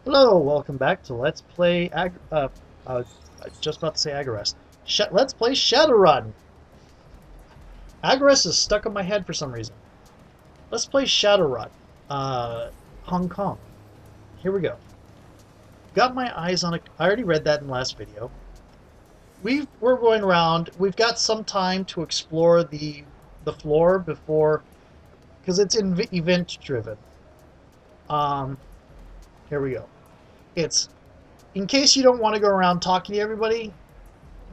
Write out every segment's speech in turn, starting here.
Hello, welcome back to Let's Play I was just about to say Agarest. Let's play Shadowrun! Agarest is stuck in my head for some reason. Let's play Shadowrun. Hong Kong. Here we go. Got my eyes on it. I already read that in the last video. We're going around. We've got some time to explore the floor before, because it's event driven. Um, Here we go. It's in case you don't want to go around talking to everybody,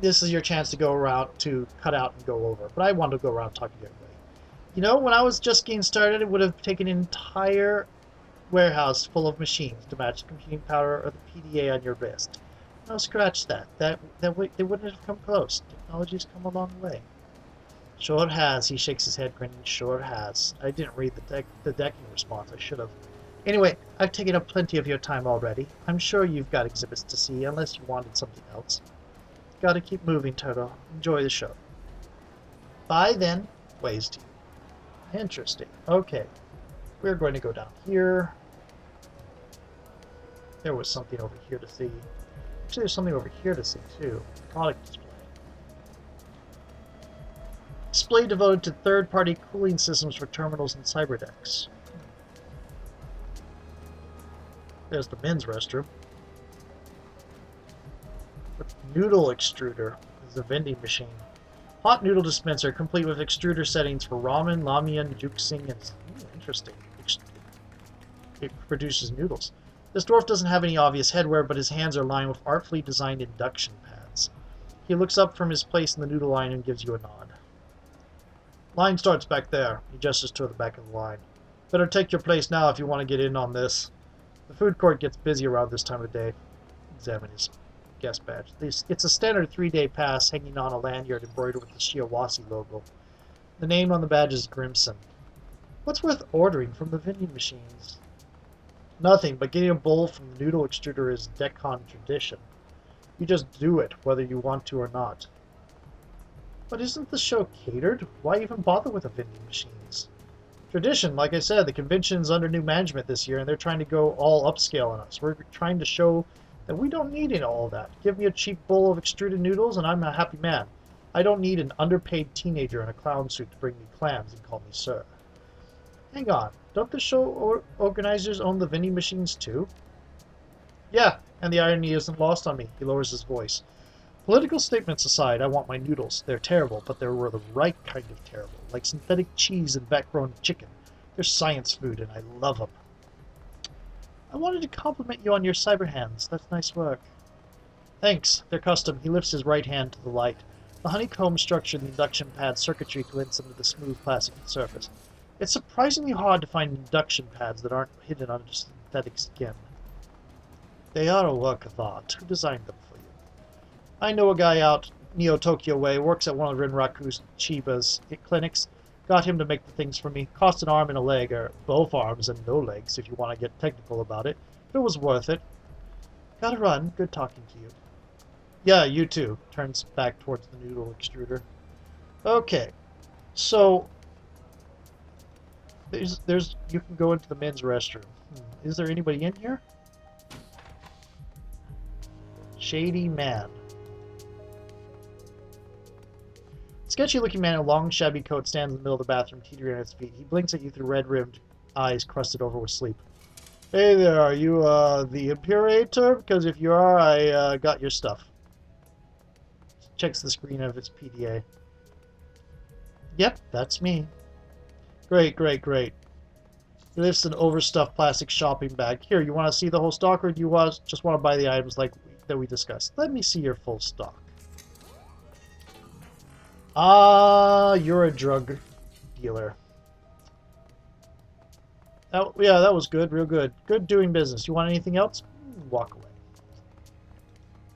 this is your chance to go around to cut out and go over. But I want to go around talking to everybody. You know, when I was just getting started, it would have taken an entire warehouse full of machines to match the computing power or the PDA on your wrist. No, scratch that. They wouldn't have come close. Technology's come a long way. Sure it has. He shakes his head, grinning. Sure it has. I didn't read the decking response. I should have. Anyway, I've taken up plenty of your time already. I'm sure you've got exhibits to see, unless you wanted something else. Gotta keep moving, Toto. Enjoy the show. Bye, then. Ways to you. Interesting. Okay. We're going to go down here. There was something over here to see. Actually, there's something over here to see, too. Product display. Display devoted to third-party cooling systems for terminals and cyberdecks. There's the men's restroom. The noodle extruder is a vending machine. Hot noodle dispenser, complete with extruder settings for ramen, ramyun, juxing, and interesting. It produces noodles. This dwarf doesn't have any obvious headwear, but his hands are lined with artfully designed induction pads. He looks up from his place in the noodle line and gives you a nod. Line starts back there. He gestures toward the back of the line. Better take your place now if you want to get in on this. The food court gets busy around this time of day. Examine his guest badge. It's a standard 3-day pass hanging on a lanyard embroidered with the Shiawase logo. The name on the badge is Grimson. What's worth ordering from the vending machines? Nothing, but getting a bowl from the noodle extruder is Deccan tradition. You just do it, whether you want to or not. But isn't the show catered? Why even bother with the vending machines? Tradition, like I said, the convention's under new management this year, and they're trying to go all upscale on us. We're trying to show that we don't need all of that. Give me a cheap bowl of extruded noodles, and I'm a happy man. I don't need an underpaid teenager in a clown suit to bring me clams and call me sir. Hang on, don't the show organizers own the vending machines too? Yeah, and the irony isn't lost on me. He lowers his voice. Political statements aside, I want my noodles. They're terrible, but they were the right kind of terrible, like synthetic cheese and vat-grown chicken. They're science food, and I love them. I wanted to compliment you on your cyber hands. That's nice work. Thanks. They're custom. He lifts his right hand to the light. The honeycomb structure in the induction pad circuitry glints into the smooth plastic surface. It's surprisingly hard to find induction pads that aren't hidden under synthetic skin. They are a work of art. Who designed them for you? I know a guy out Neo-Tokyo way, works at one of Rinraku's Chiba's clinics. Got him to make the things for me. Cost an arm and a leg, or both arms and no legs if you want to get technical about it. But it was worth it. Gotta run. Good talking to you. Yeah, you too. Turns back towards the noodle extruder. Okay. So, you can go into the men's restroom. Is there anybody in here? Shady man. Sketchy-looking man in a long, shabby coat stands in the middle of the bathroom, teetering on his feet. He blinks at you through red-rimmed eyes crusted over with sleep. Hey there, are you, the Imperator? Because if you are, I, got your stuff. Checks the screen of its PDA. Yep, that's me. Great, great, great. He lifts an overstuffed plastic shopping bag. Here, you want to see the whole stock, or do you just want to buy the items that we discussed? Let me see your full stock. Ah, you're a drug dealer. Yeah, that was good, real good. Good doing business. You want anything else? Walk away.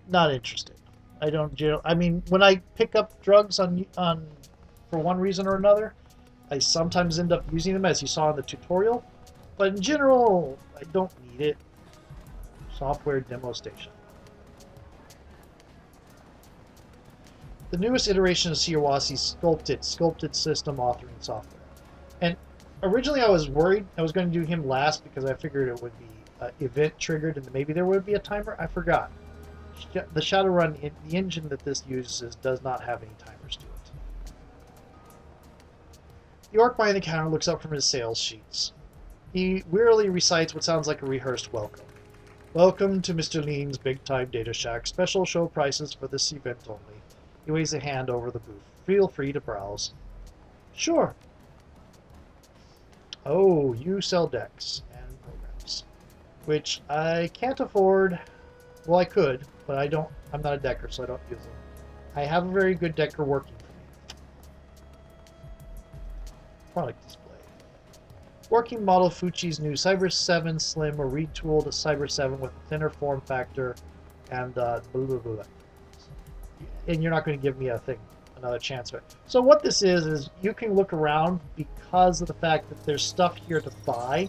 Not interested. I don't. I mean, when I pick up drugs for one reason or another, I sometimes end up using them, as you saw in the tutorial. But in general, I don't need it. Software demo station. The newest iteration of Shiawase's sculpted system authoring software. And originally I was worried I was going to do him last because I figured it would be event triggered, and maybe there would be a timer. I forgot. The Shadowrun, the engine that this uses, does not have any timers to it. The orc behind the counter looks up from his sales sheets. He wearily recites what sounds like a rehearsed welcome. Welcome to Mr. Lean's Big Time Data Shack. Special show prices for this event only. He waves a hand over the booth. Feel free to browse. Sure. Oh, you sell decks and programs, which I can't afford. Well, I could, but I don't. I'm not a decker, so I don't use them. I have a very good decker working for me. Product display. Working model Fuchi's new Cyber 7 Slim, or retooled Cyber 7 with thinner form factor, and blah, blah, blah. And you're not going to give me another chance for it. So what this is you can look around because of the fact that there's stuff here to buy.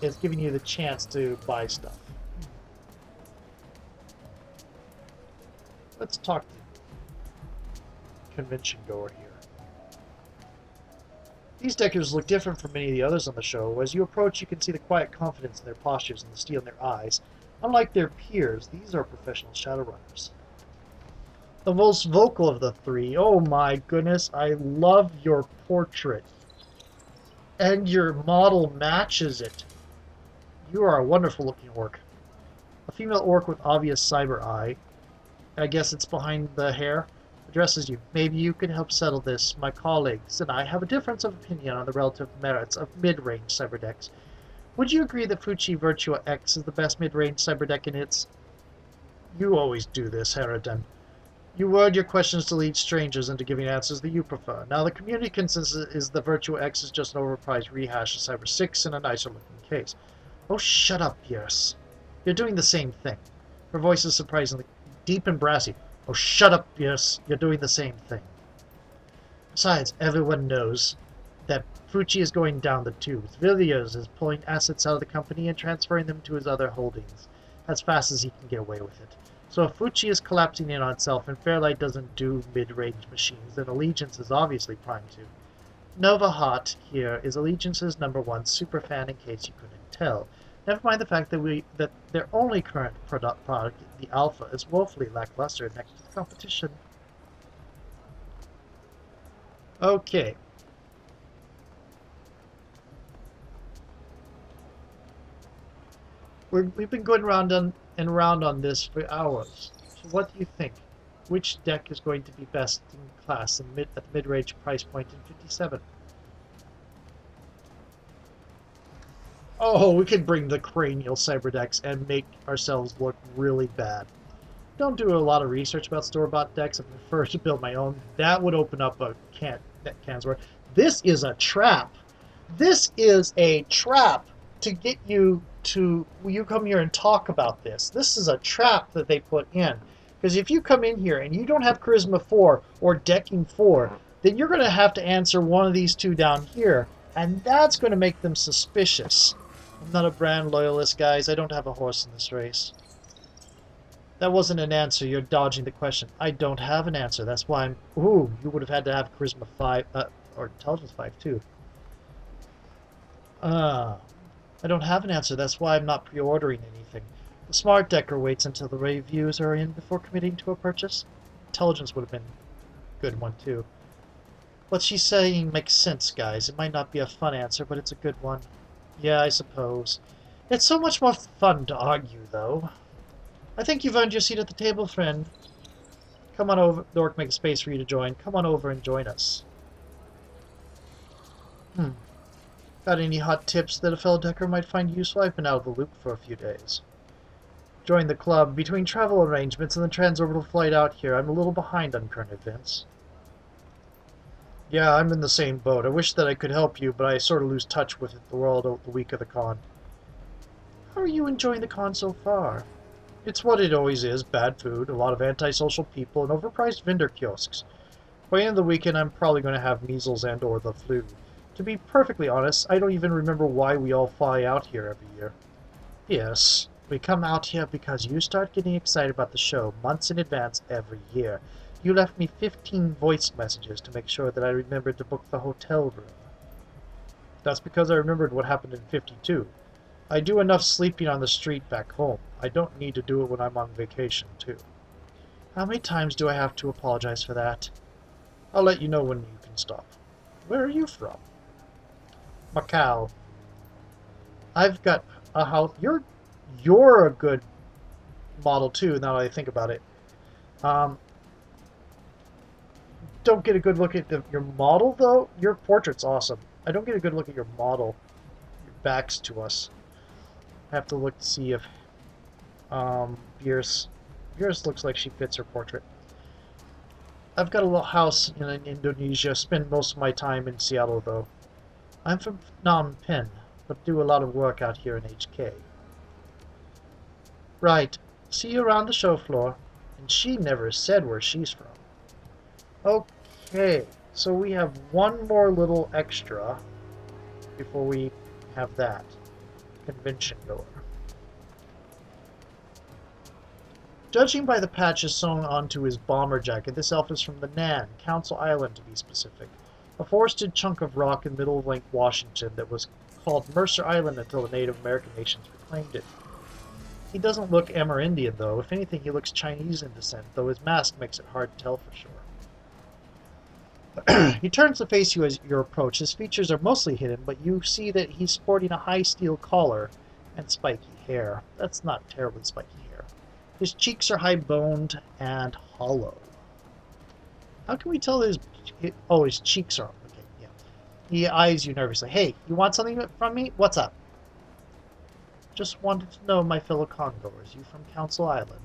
It's giving you the chance to buy stuff. Let's talk to the convention goer here. These deckers look different from many of the others on the show. As you approach, you can see the quiet confidence in their postures and the steel in their eyes. Unlike their peers, these are professional Shadowrunners. The most vocal of the three. Oh my goodness, I love your portrait. And your model matches it. You are a wonderful looking orc. A female orc with obvious cyber eye. I guess it's behind the hair. Addresses you. Maybe you can help settle this. My colleagues and I have a difference of opinion on the relative merits of mid-range cyber decks. Would you agree that Fuchi Virtua X is the best mid-range cyber deck in its? You always do this, Harridan. You word your questions to lead strangers into giving answers that you prefer. Now, the community consensus is the Virtua X is just an overpriced rehash of Cyber 6 in a nicer looking case. Oh, shut up, Pierce. You're doing the same thing. Her voice is surprisingly deep and brassy. Oh, shut up, Pierce. You're doing the same thing. Besides, everyone knows that Fuchi is going down the tubes. Villiers is pulling assets out of the company and transferring them to his other holdings as fast as he can get away with it. So if Fuchi is collapsing in on itself and Fairlight doesn't do mid-range machines, then Allegiance is obviously primed to. Nova Hot here is Allegiance's #1 superfan, in case you couldn't tell. Never mind the fact that their only current product, the Alpha, is woefully lackluster next to the competition. Okay. We've been going round and round on this for hours. So what do you think? Which deck is going to be best in class at the mid-range price point in 57? Oh, we could bring the cranial cyber decks and make ourselves look really bad. Don't do a lot of research about store-bought decks. I prefer to build my own. That would open up a can's worth. This is a trap. This is a trap to get you to... You come here and talk about this. This is a trap that they put in. Because if you come in here and you don't have Charisma 4 or Decking 4, then you're going to have to answer one of these two down here. And that's going to make them suspicious. I'm not a brand loyalist, guys. I don't have a horse in this race. That wasn't an answer. You're dodging the question. I don't have an answer. That's why I'm... Ooh, you would have had to have Charisma 5, or Intelligence 5, too. I don't have an answer. That's why I'm not pre-ordering anything. The smart decker waits until the reviews are in before committing to a purchase. Intelligence would have been a good one, too. What she's saying makes sense, guys. It might not be a fun answer, but it's a good one. Yeah, I suppose. It's so much more fun to argue, though. I think you've earned your seat at the table, friend. Come on over. The orc makes space for you to join. Come on over and join us. Got any hot tips that a fellow decker might find useful? I've been out of the loop for a few days. Join the club. Between travel arrangements and the transorbital flight out here, I'm a little behind on current events. Yeah, I'm in the same boat. I wish that I could help you, but I sort of lose touch with the world the week of the con. How are you enjoying the con so far? It's what it always is. Bad food, a lot of antisocial people, and overpriced vendor kiosks. By the end of the weekend, I'm probably going to have measles and or the flu. To be perfectly honest, I don't even remember why we all fly out here every year. Yes, we come out here because you start getting excited about the show months in advance every year. You left me 15 voice messages to make sure that I remembered to book the hotel room. That's because I remembered what happened in 52. I do enough sleeping on the street back home. I don't need to do it when I'm on vacation, too. How many times do I have to apologize for that? I'll let you know when you can stop. Where are you from? Macau. I've got a house. You're a good model too. Now that I think about it, um, don't get a good look at your model though. Your portrait's awesome. I don't get a good look at your model. Your back's to us. I have to look to see if Beers looks like she fits her portrait. I've got a little house in Indonesia. Spend most of my time in Seattle though. I'm from Phnom Penh, but do a lot of work out here in HK. Right. See you around the show floor. And she never said where she's from. Okay, so we have one more little extra before we have that. Convention goer. Judging by the patches sewn onto his bomber jacket, this elf is from the Nan, Council Island to be specific. A forested chunk of rock in middle of Lake Washington that was called Mercer Island until the Native American nations reclaimed it. He doesn't look Amerindian, though. If anything, he looks Chinese in descent, though his mask makes it hard to tell for sure. He turns to face you as you approach. His features are mostly hidden, but you see that he's sporting a high steel collar and spiky hair. That's not terribly spiky hair. His cheeks are high-boned and hollow. How can we tell his cheeks are... Okay, yeah. He eyes you nervously. Hey, you want something from me? What's up? Just wanted to know, my fellow congoers. You from Council Island?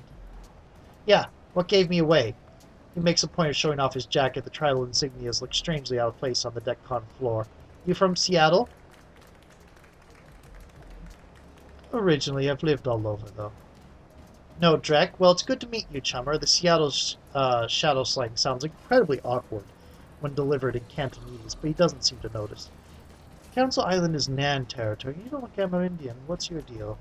Yeah, what gave me away? He makes a point of showing off his jacket. The tribal insignias look strangely out of place on the deck-con floor. You from Seattle? Originally, I've lived all over, though. No, Drek. Well, it's good to meet you, chummer. The Seattle shadow slang sounds incredibly awkward when delivered in Cantonese, but he doesn't seem to notice. Council Island is Nan territory. You don't look Amerindian. What's your deal?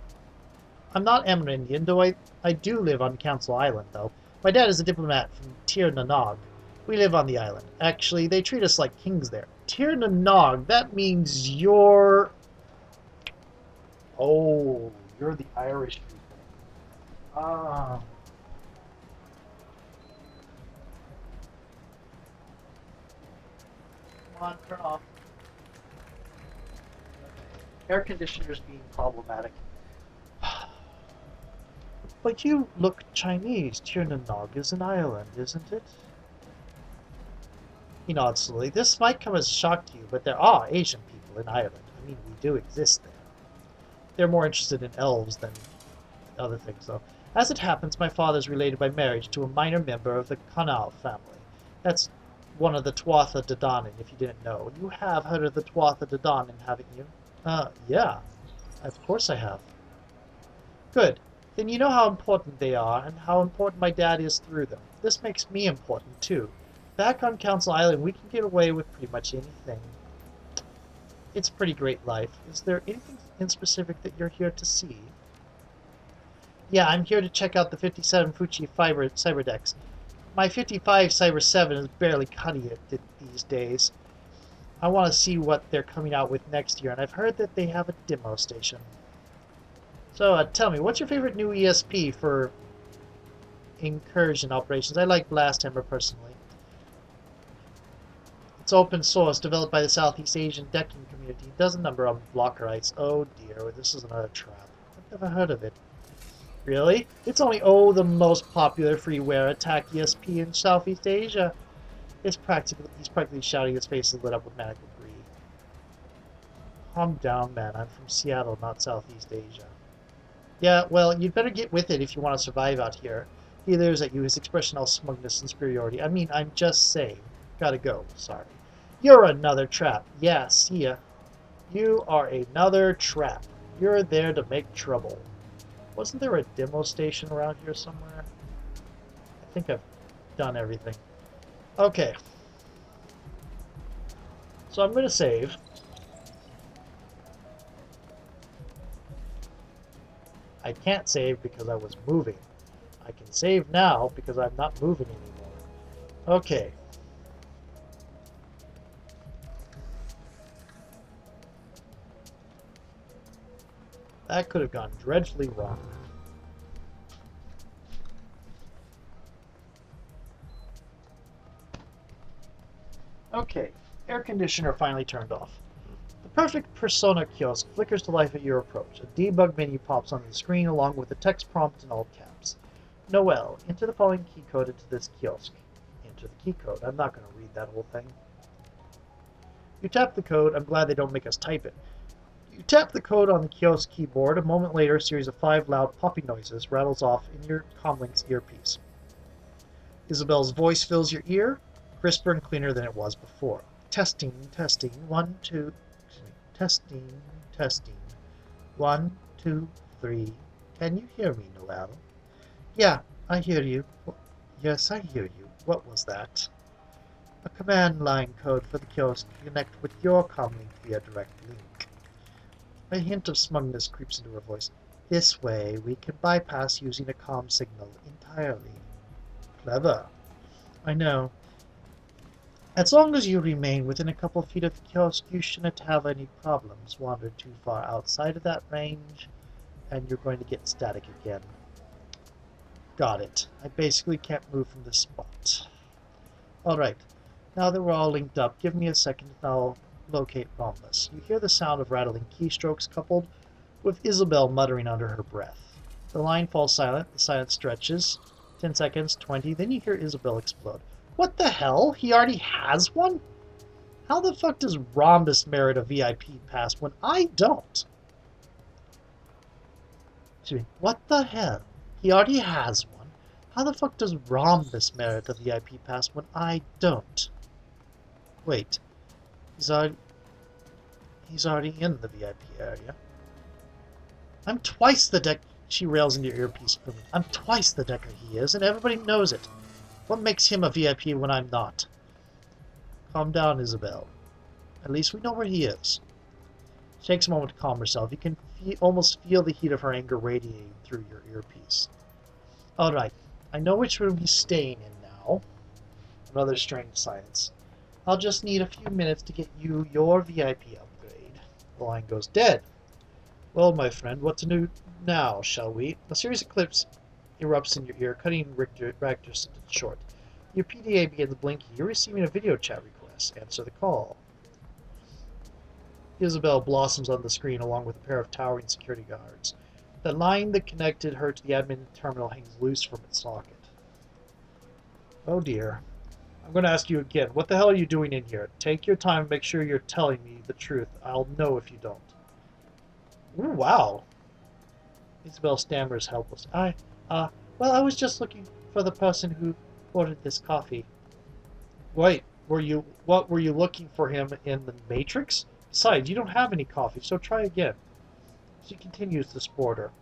I'm not Amerindian, though I do live on Council Island, though. My dad is a diplomat from Tir Nanog. We live on the island. Actually, they treat us like kings there. Tir Nanog, that means you're... Oh, you're the Irish people. Ah. Come on, turn off. Air conditioners being problematic. But you look Chinese. Tir Nanog is an island, isn't it? He nods slowly. This might come as a shock to you, but there are Asian people in Ireland. I mean, we do exist there. They're more interested in elves than other things, though. As it happens, my father's related by marriage to a minor member of the Canal family. That's one of the Tuatha De Danann, if you didn't know. You have heard of the Tuatha De Danann, haven't you? Yeah. Of course I have. Good. Then you know how important they are, and how important my dad is through them. This makes me important, too. Back on Council Island, we can get away with pretty much anything. It's a pretty great life. Is there anything in specific that you're here to see? Yeah, I'm here to check out the 57 Fuji cyber decks. My 55 Cyber 7 is barely cutting it these days. I want to see what they're coming out with next year, and I've heard that they have a demo station. So, tell me, what's your favorite new ESP for incursion operations? I like Blast Hammer personally. It's open source, developed by the Southeast Asian decking community. It does a number on blocker ice. Oh dear, this is another trap. I've never heard of it. Really? It's only, the most popular freeware attack ESP in Southeast Asia. He's practically shouting, his face is lit up with maniacal greed. Calm down, man. I'm from Seattle, not Southeast Asia. Yeah, well, you'd better get with it if you want to survive out here. He leers at you, his expression all smugness and superiority. I mean, I'm just saying. Gotta go. Sorry. You're another trap. Yeah, see ya. You are another trap. You're there to make trouble. Wasn't there a demo station around here somewhere? I think I've done everything. Okay. So I'm going to save. I can't save because I was moving. I can save now because I'm not moving anymore. Okay. That could have gone dreadfully wrong. Okay, air conditioner finally turned off. The perfect persona kiosk flickers to life at your approach. A debug menu pops on the screen along with a text prompt in all caps. Noel, enter the following key code into this kiosk. Enter the key code. I'm not going to read that whole thing. You tap the code. I'm glad they don't make us type it. You tap the code on the kiosk keyboard. A moment later, a series of 5 loud popping noises rattles off in your comlink's earpiece. Isabel's voice fills your ear, crisper and cleaner than it was before. Testing, testing, 1, 2, testing, testing, 1, 2, 3. Can you hear me, Noel? Yeah, I hear you. Yes, I hear you. What was that? A command line code for the kiosk to connect with your comlink via direct link. A hint of smugness creeps into her voice. This way, we can bypass using a comm signal entirely. Clever. I know. As long as you remain within a couple feet of the kiosk, you shouldn't have any problems. Wander too far outside of that range, and you're going to get static again. Got it. I basically can't move from this spot. Alright. Now that we're all linked up, give me a second and I'll locate Romulus. You hear the sound of rattling keystrokes coupled with Isabel muttering under her breath. The line falls silent. The silence stretches. 10 seconds, 20. Then you hear Isabel explode. What the hell? He already has one? How the fuck does Rhombus merit a VIP pass when I don't? Excuse me. What the hell? He already has one. How the fuck does Rhombus merit a VIP pass when I don't? Wait. He's already in the VIP area. I'm twice the deck. She rails into your earpiece. I'm twice the decker he is, and everybody knows it. What makes him a VIP when I'm not? Calm down, Isabel. At least we know where he is. She takes a moment to calm herself. You can almost feel the heat of her anger radiating through your earpiece. All right. I know which room he's staying in now. Another strange silence. I'll just need a few minutes to get you your VIP upgrade. The line goes dead. Well, my friend, what to do now, shall we? A series of clips erupts in your ear, cutting Ractus short. Your PDA begins blinking. You're receiving a video chat request. Answer the call. Isabel blossoms on the screen along with a pair of towering security guards. The line that connected her to the admin terminal hangs loose from its socket. Oh dear. I'm going to ask you again. What the hell are you doing in here? Take your time and make sure you're telling me the truth. I'll know if you don't. Ooh, wow. Isabel stammers helpless. Well, I was just looking for the person who ordered this coffee. Wait, what were you looking for him in the Matrix? Besides, you don't have any coffee, so try again. She continues to sputter.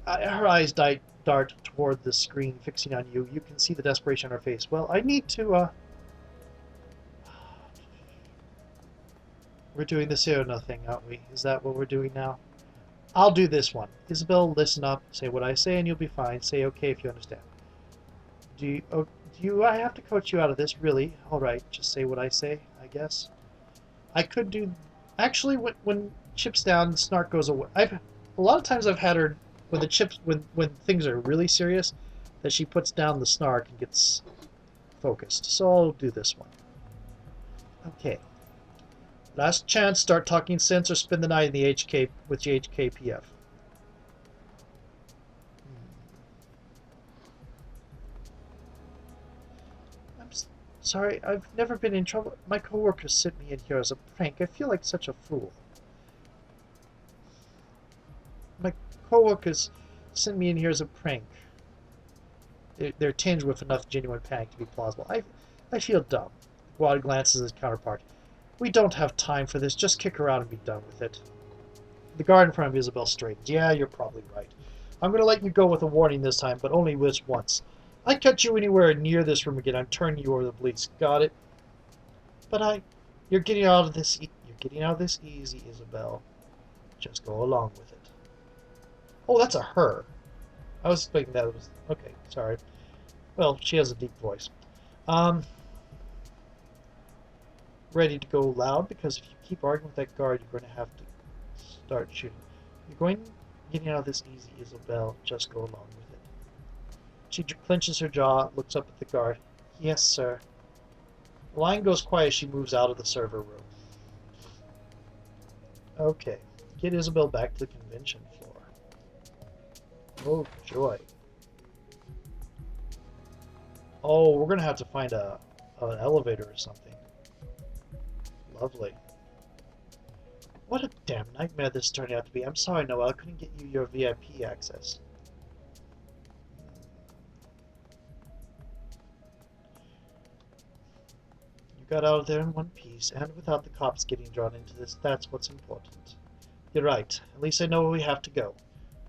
Her eyes dart toward the screen, fixing on you. You can see the desperation on her face. Well, I need to, We're doing the say or no thing, aren't we? Is that what we're doing now? I'll do this one. Isabel, listen up. Say what I say and you'll be fine. Say okay if you understand. I have to coach you out of this? Really? Alright, just say what I say, I guess. I could do... Actually, when chips down, the snark goes away. A lot of times I've had her, when things are really serious, that she puts down the snark and gets focused. So I'll do this one. Okay. Last chance, start talking sense or spend the night in the HK with the HKPF. I'm sorry, I've never been in trouble. My coworkers sent me in here as a prank. I feel like such a fool. My coworkers sent me in here as a prank. They're tinged with enough genuine panic to be plausible. I feel dumb. Wad glances at his counterpart. We don't have time for this. Just kick her out and be done with it. The guard in front of Isabel straightens. Yeah, you're probably right. I'm going to let you go with a warning this time, but only this once. I catch you anywhere near this room again, I'm turning you over to the police. Got it? But you're getting out of this. You're getting out of this easy, Isabel. Just go along with it. Oh, that's a her. I was thinking that was okay. Sorry. Well, she has a deep voice. Ready to go loud, because if you keep arguing with that guard, you're going to have to Start shooting. You're going getting out of this easy, Isabel. Just go along with it. She clenches her jaw, looks up at the guard. Yes, sir. The line goes quiet as she moves out of the server room. Okay. Get Isabel back to the convention floor. Oh, joy. Oh, we're going to have to find an elevator or something. Lovely. What a damn nightmare this turned out to be. I'm sorry, Noel. I couldn't get you your VIP access. You got out of there in one piece, and without the cops getting drawn into this. That's what's important. You're right. At least I know where we have to go.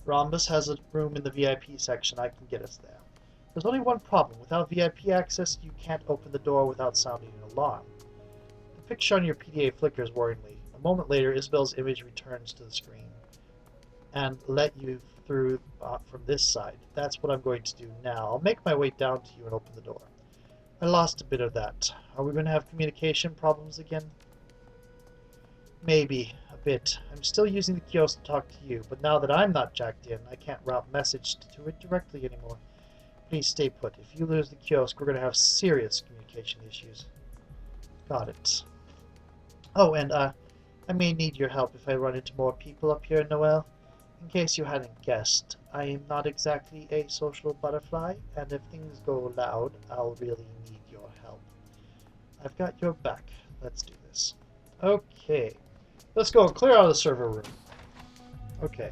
Rhombus has a room in the VIP section. I can get us there. There's only one problem. Without VIP access, you can't open the door without sounding an alarm. The picture on your PDA flickers worryingly. A moment later, Isabel's image returns to the screen and let you through from this side. That's what I'm going to do now. I'll make my way down to you and open the door. I lost a bit of that. Are we going to have communication problems again? Maybe. A bit. I'm still using the kiosk to talk to you, but now that I'm not jacked in, I can't route message to it directly anymore. Please stay put. If you lose the kiosk, we're going to have serious communication issues. Got it. Oh, and I may need your help if I run into more people up here, Noel. In case you hadn't guessed, I am not exactly a social butterfly, and if things go loud, I'll really need your help. I've got your back. Let's do this. Okay. Let's go. Clear out of the server room. Okay.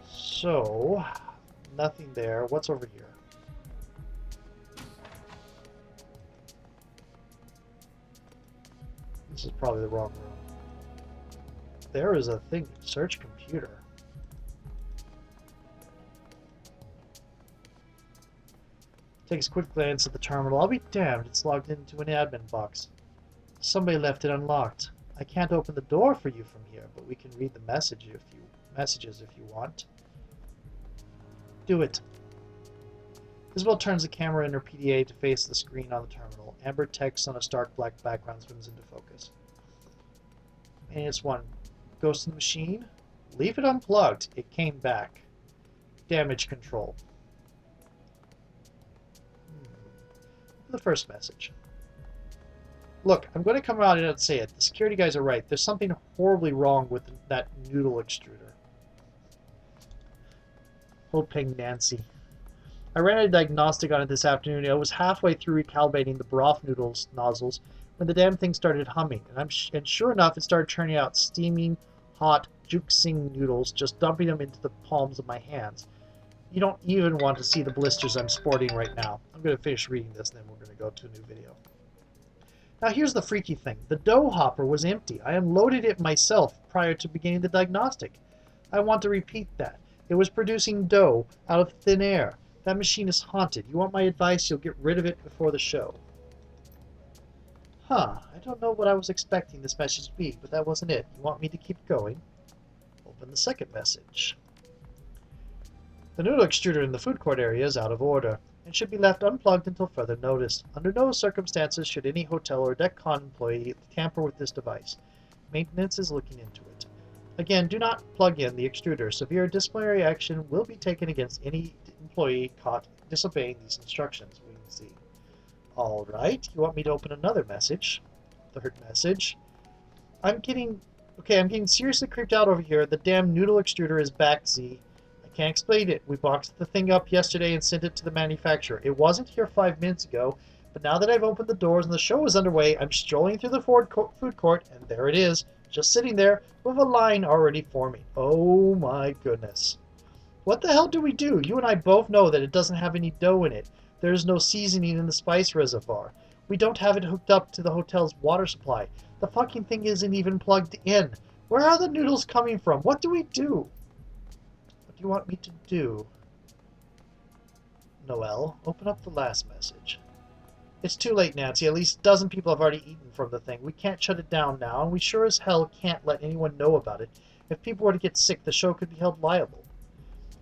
So, nothing there. What's over here? This is probably the wrong room. There is a thing. Search computer. Takes a quick glance at the terminal. I'll be damned. It's logged into an admin box. Somebody left it unlocked. I can't open the door for you from here, but we can read the messages if you want. Do it. Isabel turns the camera in her PDA to face the screen on the terminal. Amber text on a stark black background zooms into focus. And it's one. Ghost in the machine? Leave it unplugged. It came back. Damage control. The first message. Look, I'm going to come out and say it. The security guys are right. There's something horribly wrong with that noodle extruder. Hoping Nancy. I ran a diagnostic on it this afternoon. I was halfway through recalibrating the broth noodles nozzles when the damn thing started humming. And sure enough, it started churning out steaming, hot, juicing noodles, just dumping them into the palms of my hands. You don't even want to see the blisters I'm sporting right now. I'm going to finish reading this, and then we're going to go to a new video. Now here's the freaky thing. The dough hopper was empty. I unloaded it myself prior to beginning the diagnostic. I want to repeat that. It was producing dough out of thin air. That machine is haunted. You want my advice? You'll get rid of it before the show. Huh. I don't know what I was expecting this message to be, but that wasn't it. You want me to keep going? Open the second message. The noodle extruder in the food court area is out of order and should be left unplugged until further notice. Under no circumstances should any hotel or DECCON employee tamper with this device. Maintenance is looking into it. Again, do not plug in the extruder. Severe disciplinary action will be taken against any employee caught disobeying these instructions. We can see. All right, you want me to open another message? Third message. I'm getting seriously creeped out over here. The damn noodle extruder is back, Z. Can't explain it. We boxed the thing up yesterday and sent it to the manufacturer. It wasn't here 5 minutes ago, but now that I've opened the doors and the show is underway, I'm strolling through the food court, and there it is, just sitting there with a line already forming. Oh my goodness. What the hell do we do? You and I both know that it doesn't have any dough in it. There is no seasoning in the spice reservoir. We don't have it hooked up to the hotel's water supply. The fucking thing isn't even plugged in. Where are the noodles coming from? What do we do? What do you want me to do? Noel, open up the last message. It's too late, Nancy. At least a dozen people have already eaten from the thing. We can't shut it down now, and we sure as hell can't let anyone know about it. If people were to get sick, the show could be held liable.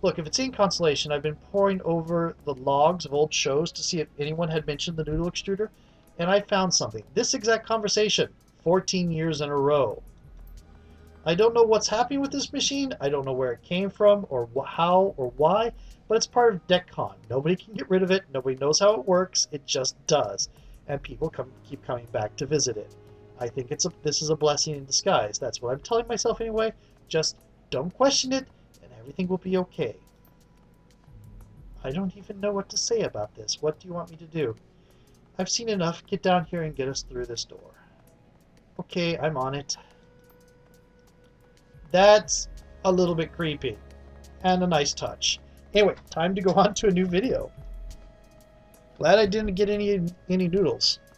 Look, if it's any consolation, I've been poring over the logs of old shows to see if anyone had mentioned the noodle extruder, and I found something. This exact conversation, 14 years in a row. I don't know what's happening with this machine. I don't know where it came from or how or why, but it's part of DECCON. Nobody can get rid of it. Nobody knows how it works. It just does. And people keep coming back to visit it. I think this is a blessing in disguise. That's what I'm telling myself anyway. Just don't question it, and everything will be okay. I don't even know what to say about this. What do you want me to do? I've seen enough. Get down here and get us through this door. Okay, I'm on it. That's a little bit creepy. And a nice touch. Anyway, time to go on to a new video. Glad I didn't get any noodles.